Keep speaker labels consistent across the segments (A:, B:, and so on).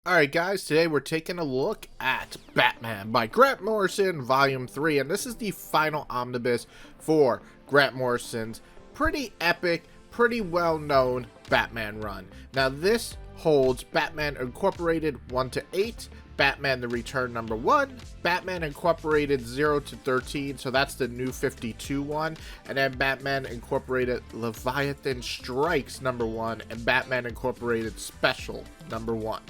A: Alright guys, today we're taking a look at Batman by Grant Morrison, Volume 3, and this is the final omnibus for Grant Morrison's pretty epic, pretty well-known Batman run. Now this holds Batman Incorporated 1 to 8, Batman the Return number 1, Batman Incorporated 0 to 13, so that's the New 52 one, and then Batman Incorporated Leviathan Strikes number 1, and Batman Incorporated Special number 1.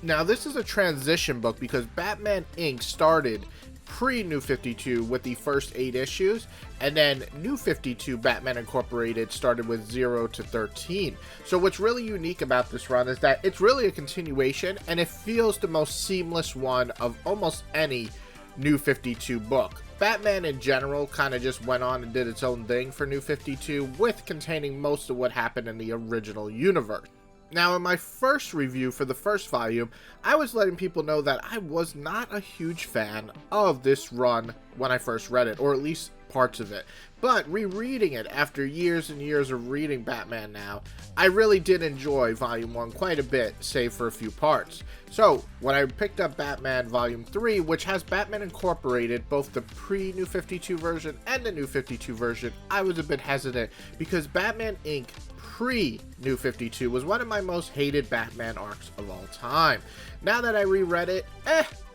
A: Now, this is a transition book because Batman Inc. started pre-New 52 with the first 8 issues, and then New 52 Batman Incorporated started with 0 to 13. So what's really unique about this run is that it's really a continuation, and it feels the most seamless one of almost any New 52 book. Batman in general kind of just went on and did its own thing for New 52, with containing most of what happened in the original universe. Now, in my first review for the first volume, I was letting people know that I was not a huge fan of this run when I first read it, or at least parts of it. But rereading it after years and years of reading Batman now, I really did enjoy Volume 1 quite a bit, save for a few parts. So, when I picked up Batman Volume 3, which has Batman Incorporated, both the pre-New 52 version and the New 52 version, I was a bit hesitant because Batman Inc. pre-New 52 was one of my most hated Batman arcs of all time. Now that I reread it,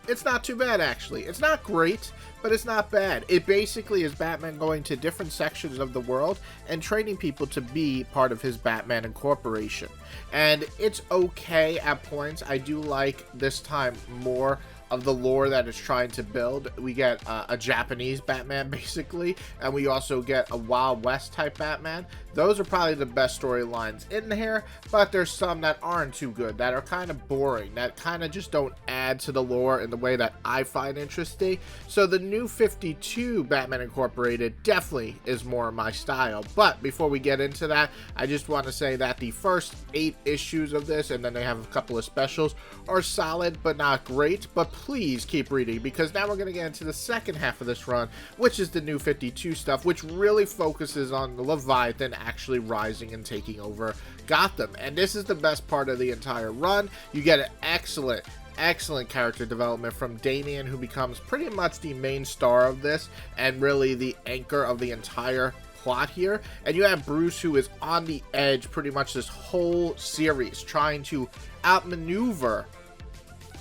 A: it's not too bad actually. It's not great, but it's not bad. It basically is Batman going to different sections of the world and training people to be part of his Batman Incorporation. And it's okay at points. I do like this time more of the lore that it's trying to build. We get a Japanese Batman basically, and we also get a Wild West type Batman. Those are probably the best storylines in here, but there's some that aren't too good, that are kind of boring, that kind of just don't add to the lore in the way that I find interesting. So the New 52 Batman Incorporated definitely is more my style. But before we get into that, I just want to say that the first 8 issues of this, and then they have a couple of specials, are solid but not great. But please keep reading, because now we're going to get into the second half of this run, which is the New 52 stuff, which really focuses on the Leviathan actually rising and taking over Gotham. And this is the best part of the entire run. You get an excellent character development from Damian, who becomes pretty much the main star of this and really the anchor of the entire plot here. And you have Bruce, who is on the edge pretty much this whole series, trying to outmaneuver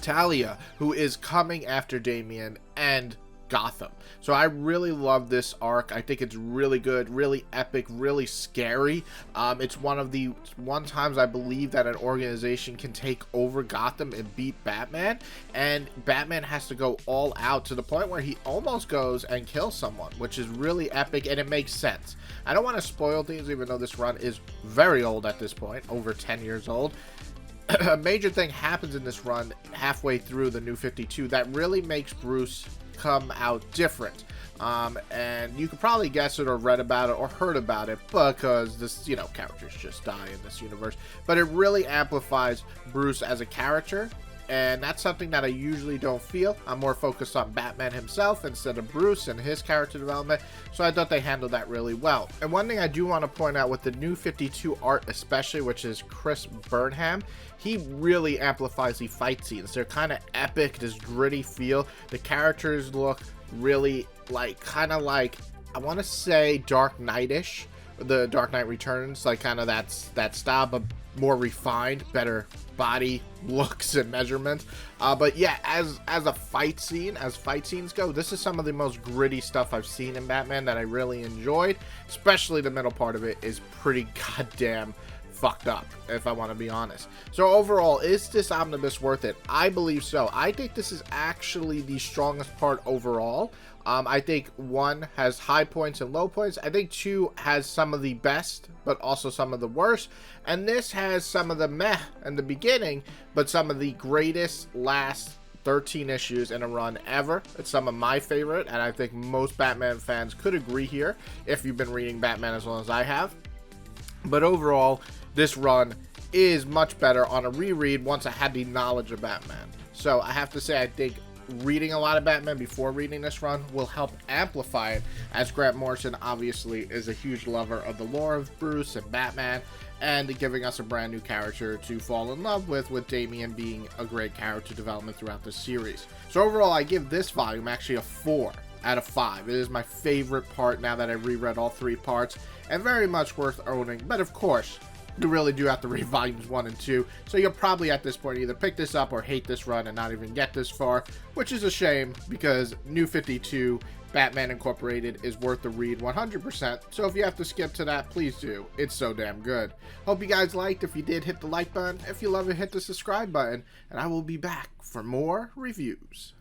A: Talia, who is coming after Damian and Gotham. So I really love this arc. I think it's really good, really epic, really scary. It's one of the times I believe that an organization can take over Gotham and beat Batman, and Batman has to go all out to the point where he almost goes and kills someone, which is really epic, and it makes sense. I don't want to spoil things, even though this run is very old at this point, over 10 years old. A major thing happens in this run halfway through the New 52 that really makes Bruce come out different, and you could probably guess it or read about it or heard about it, because this, characters just die in this universe, but it really amplifies Bruce as a character, and that's something that I usually don't feel. I'm more focused on Batman himself instead of Bruce and his character development, so I thought they handled that really well. And one thing I do want to point out with the New 52 art especially, which is Chris Burnham, he really amplifies the fight scenes. They're kind of epic, this gritty feel. The characters look really kind of like, I want to say Dark Knight-ish, the Dark Knight Returns, like kind of that style, but more refined, better body looks and measurements. But yeah, as fight scenes go, this is some of the most gritty stuff I've seen in Batman that I really enjoyed. Especially the middle part of it is pretty goddamn fucked up, if I want to be honest. So overall, is this omnibus worth it? I believe so. I think this is actually the strongest part overall. I think 1 has high points and low points. I think 2 has some of the best, but also some of the worst. And this has some of the meh in the beginning, but some of the greatest last 13 issues in a run ever. It's some of my favorite, and I think most Batman fans could agree here, if you've been reading Batman as long as I have. But overall, this run is much better on a reread once I had the knowledge of Batman. So I have to say, I think reading a lot of Batman before reading this run will help amplify it, as Grant Morrison obviously is a huge lover of the lore of Bruce and Batman, and giving us a brand new character to fall in love with Damian being a great character development throughout the series. So overall, I give this volume actually a 4 out of 5. It is my favorite part now that I reread all 3 parts, and very much worth owning. But of course, you really do have to read volumes 1 and 2, so you'll probably at this point either pick this up or hate this run and not even get this far, which is a shame because New 52 Batman Incorporated is worth the read 100%, so if you have to skip to that, please do. It's so damn good. Hope you guys liked. If you did, hit the like button. If you love it, hit the subscribe button, and I will be back for more reviews.